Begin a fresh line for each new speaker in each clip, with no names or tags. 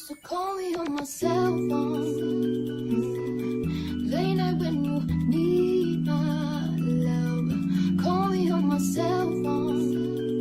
used to call me on my cell phone. Late night when you need my love. Call me on my cell phone.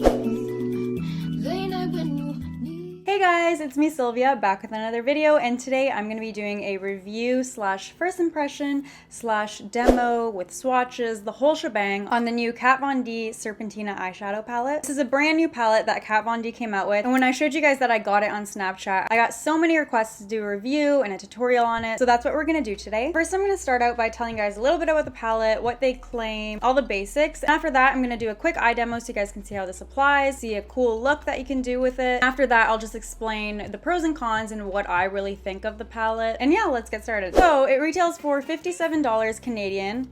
Late night when you need.
Hey guys, it's me Sylvia back with another video, and today I'm going to be doing a review slash first impression slash demo with swatches, the whole shebang on the new Kat Von D Serpentina eyeshadow palette. This is a brand new palette that Kat Von D came out with, and when I showed you guys that I got it on Snapchat, I got so many requests to do a review and a tutorial on it, so that's what we're going to do today. First, I'm going to start out by telling you guys a little bit about the palette, what they claim, all the basics, and after that I'm going to do a quick eye demo so you guys can see how this applies, see a cool look that you can do with it. After that, I'll just explain the pros and cons and what I really think of the palette. And yeah, let's get started. So it retails for $57 Canadian,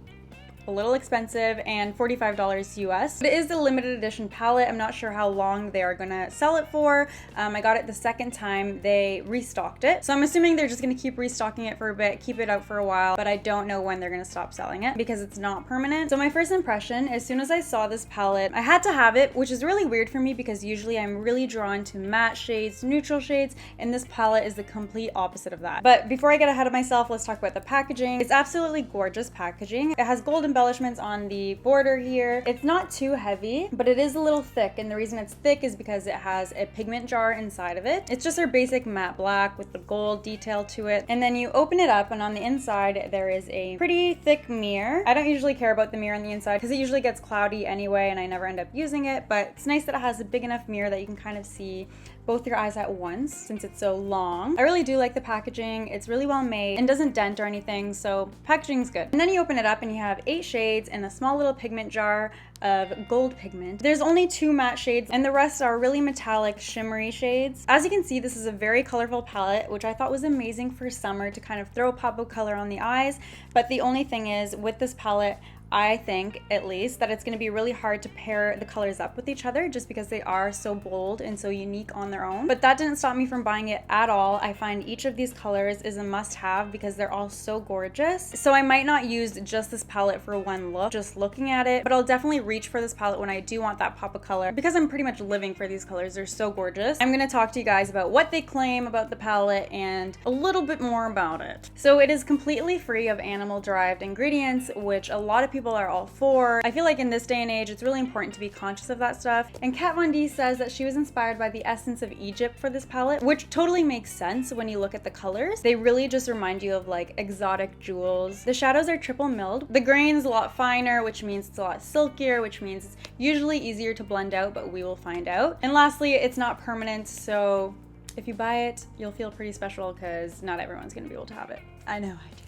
a little expensive, and $45 US. It is a limited edition palette. I'm not sure how long they are gonna sell it for. I got it the second time they restocked it. So I'm assuming they're just gonna keep restocking it for a bit, keep it out for a while, but I don't know when they're gonna stop selling it because it's not permanent. So my first impression, as soon as I saw this palette, I had to have it, which is really weird for me because usually I'm really drawn to matte shades, neutral shades, and this palette is the complete opposite of that. But before I get ahead of myself, let's talk about the packaging. It's absolutely gorgeous packaging. It has gold embellishments on the border here. It's not too heavy, but it is a little thick, and the reason it's thick is because it has a pigment jar inside of it. It's just our basic matte black with the gold detail to it, and then you open it up and on the inside there is a pretty thick mirror. I don't usually care about the mirror on the inside because it usually gets cloudy anyway and I never end up using it, but it's nice that it has a big enough mirror that you can kind of see both your eyes at once since it's so long. I really do like the packaging. It's really well made and doesn't dent or anything, so packaging's good. And then you open it up and you have 8 shades and a small little pigment jar of gold pigment. There's only 2 matte shades and the rest are really metallic shimmery shades. As you can see, this is a very colorful palette, which I thought was amazing for summer to kind of throw a pop of color on the eyes. But the only thing is with this palette, I think, at least, that it's going to be really hard to pair the colors up with each other just because they are so bold and so unique on their own. But that didn't stop me from buying it at all. I find each of these colors is a must-have because they're all so gorgeous. So I might not use just this palette for one look, just looking at it, but I'll definitely reach for this palette when I do want that pop of color because I'm pretty much living for these colors. They're so gorgeous. I'm going to talk to you guys about what they claim about the palette and a little bit more about it. So it is completely free of animal-derived ingredients, which a lot of people are all for. I feel like in this day and age, it's really important to be conscious of that stuff. And Kat Von D says that she was inspired by the essence of Egypt for this palette, which totally makes sense when you look at the colors. They really just remind you of like exotic jewels. The shadows are triple milled. The grain's a lot finer, which means it's a lot silkier, which means it's usually easier to blend out, but we will find out. And lastly, it's not permanent, so if you buy it, you'll feel pretty special because not everyone's gonna be able to have it. I know, I do.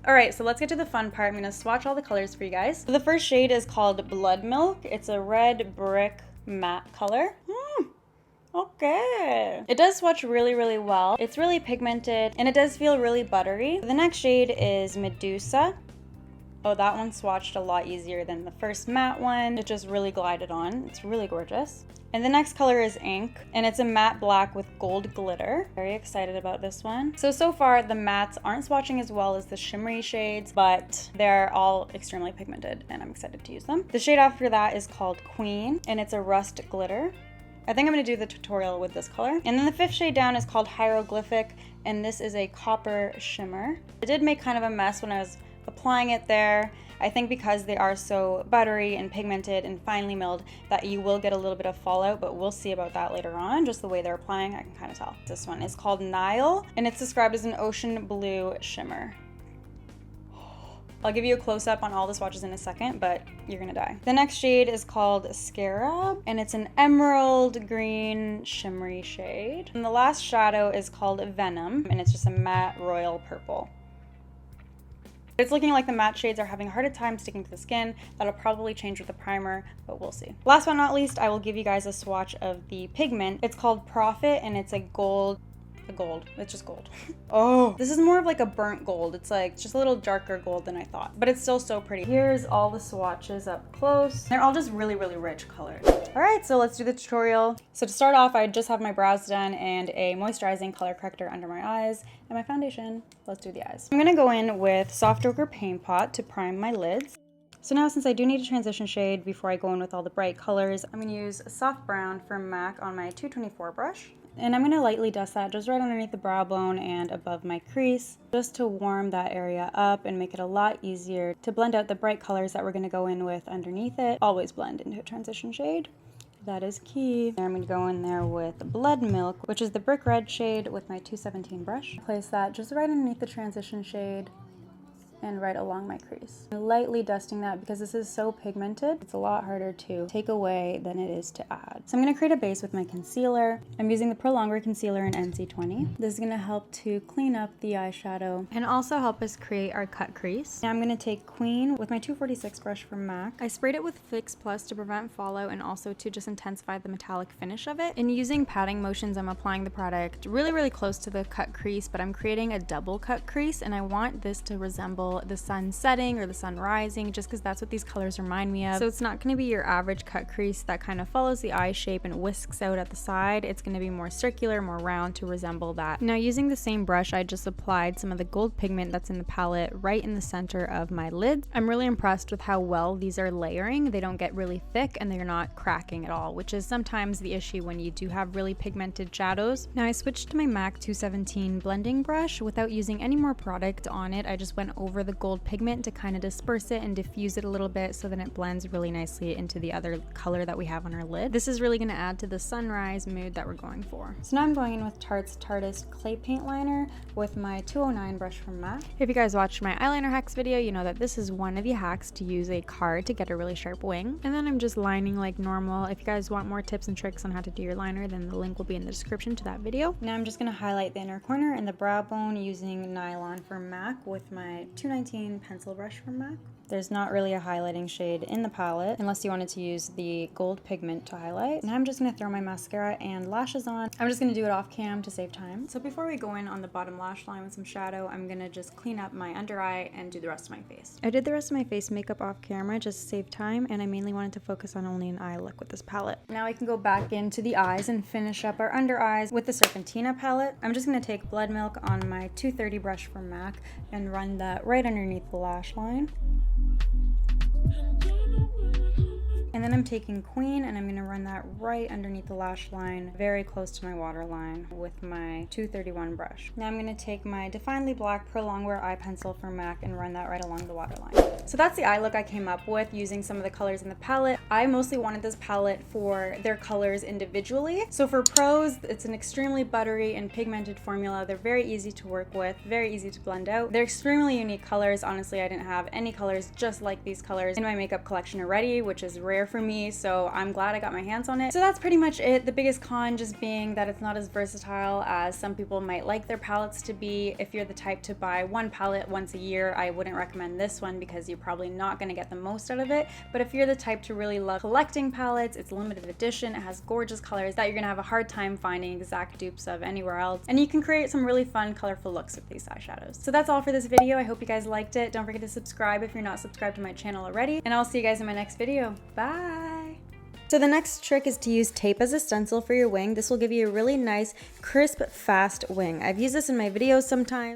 Alright, so let's get to the fun part. I'm going to swatch all the colors for you guys. So the first shade is called Bloodmilk. It's a red brick matte color. Okay. It does swatch really, really well. It's really pigmented and it does feel really buttery. The next shade is Medusa. Oh, that one swatched a lot easier than the first matte one. It just really glided on. It's really gorgeous. And the next color is Ankh, and it's a matte black with gold glitter. Very excited about this one. So far, the mattes aren't swatching as well as the shimmery shades, but they're all extremely pigmented, and I'm excited to use them. The shade after that is called Queen, and it's a rust glitter. I think I'm gonna do the tutorial with this color. And then the 5th shade down is called Hieroglyphic, and this is a copper shimmer. I did make kind of a mess when I was applying it there. I think because they are so buttery and pigmented and finely milled that you will get a little bit of fallout, but we'll see about that later on. Just the way they're applying, I can kind of tell. This one is called Nile, and it's described as an ocean blue shimmer. I'll give you a close-up on all the swatches in a second, but you're gonna die. The next shade is called Scarab, and it's an emerald green shimmery shade. And the last shadow is called Venom, and it's just a matte royal purple. It's looking like the matte shades are having a harder time sticking to the skin. That'll probably change with the primer, but we'll see. Last but not least, I will give you guys a swatch of the pigment. It's called Profit, and it's a gold. It's just gold. Oh, this is more of like a burnt gold. It's like just a little darker gold than I thought, but it's still so pretty. Here's all the swatches up close. They're all just really, really rich colors. All right, so let's do the tutorial. So to start off, I just have my brows done and a moisturizing color corrector under my eyes and my foundation. Let's do the eyes. I'm gonna go in with Soft Ochre Paintpot to prime my lids. So now, since I do need a transition shade before I go in with all the bright colors, I'm gonna use a soft brown from MAC on my 224 brush. And I'm going to lightly dust that just right underneath the brow bone and above my crease, just to warm that area up and make it a lot easier to blend out the bright colors that we're going to go in with underneath it. Always blend into a transition shade. That is key. I'm going to go in there with Bloodmilk, which is the brick red shade, with my 217 brush. Place that just right underneath the transition shade and right along my crease. I'm lightly dusting that because this is so pigmented. It's a lot harder to take away than it is to add. So I'm gonna create a base with my concealer. I'm using the Prolongwear concealer in NC20. This is gonna help to clean up the eyeshadow and also help us create our cut crease. Now I'm gonna take Queen with my 246 brush from MAC. I sprayed it with Fix Plus to prevent fallout and also to just intensify the metallic finish of it. In using patting motions, I'm applying the product really close to the cut crease, but I'm creating a double cut crease, and I want this to resemble the sun setting or the sun rising, just because that's what these colors remind me of. So it's not going to be your average cut crease that kind of follows the eye shape and whisks out at the side. It's going to be more circular, more round to resemble that. Now, using the same brush, I just applied some of the gold pigment that's in the palette right in the center of my lids. I'm really impressed with how well these are layering. They don't get really thick and they're not cracking at all, which is sometimes the issue when you do have really pigmented shadows. Now I switched to my MAC 217 blending brush without using any more product on it. I just went over the gold pigment to kind of disperse it and diffuse it a little bit so that it blends really nicely into the other color that we have on our lid. This is really going to add to the sunrise mood that we're going for. So now I'm going in with Tarte's Tarteist clay paint liner with my 209 brush from MAC. If you guys watched my eyeliner hacks video, you know that this is one of the hacks to use a card to get a really sharp wing. And then I'm just lining like normal. If you guys want more tips and tricks on how to do your liner, then the link will be in the description to that video. Now I'm just going to highlight the inner corner and the brow bone using Nylon from MAC with my 219 pencil brush from MAC. There's not really a highlighting shade in the palette unless you wanted to use the gold pigment to highlight. Now I'm just going to throw my mascara and lashes on. I'm just going to do it off cam to save time. So before we go in on the bottom lash line with some shadow, I'm going to just clean up my under eye and do the rest of my face. I did the rest of my face makeup off camera just to save time, and I mainly wanted to focus on only an eye look with this palette. Now we can go back into the eyes and finish up our under eyes with the Serpentina palette. I'm just going to take Bloodmilk on my 230 brush from MAC and run that right underneath the lash line. And then I'm taking Queen and I'm going to run that right underneath the lash line, very close to my waterline with my 231 brush. Now I'm going to take my Definely Black Prolongwear eye pencil from MAC and run that right along the waterline. So that's the eye look I came up with using some of the colors in the palette. I mostly wanted this palette for their colors individually. So for pros, it's an extremely buttery and pigmented formula. They're very easy to work with, very easy to blend out. They're extremely unique colors. Honestly, I didn't have any colors just like these colors in my makeup collection already, which is rare for me, so I'm glad I got my hands on it. So that's pretty much it. The biggest con just being that it's not as versatile as some people might like their palettes to be. If you're the type to buy one palette once a year, I wouldn't recommend this one because you're probably not going to get the most out of it. But if you're the type to really love collecting palettes, it's limited edition, it has gorgeous colors that you're going to have a hard time finding exact dupes of anywhere else, and you can create some really fun, colorful looks with these eyeshadows. So that's all for this video. I hope you guys liked it. Don't forget to subscribe if you're not subscribed to my channel already, and I'll see you guys in my next video. Bye! So the next trick is to use tape as a stencil for your wing. This will give you a really nice, crisp, fast wing. I've used this in my videos sometimes.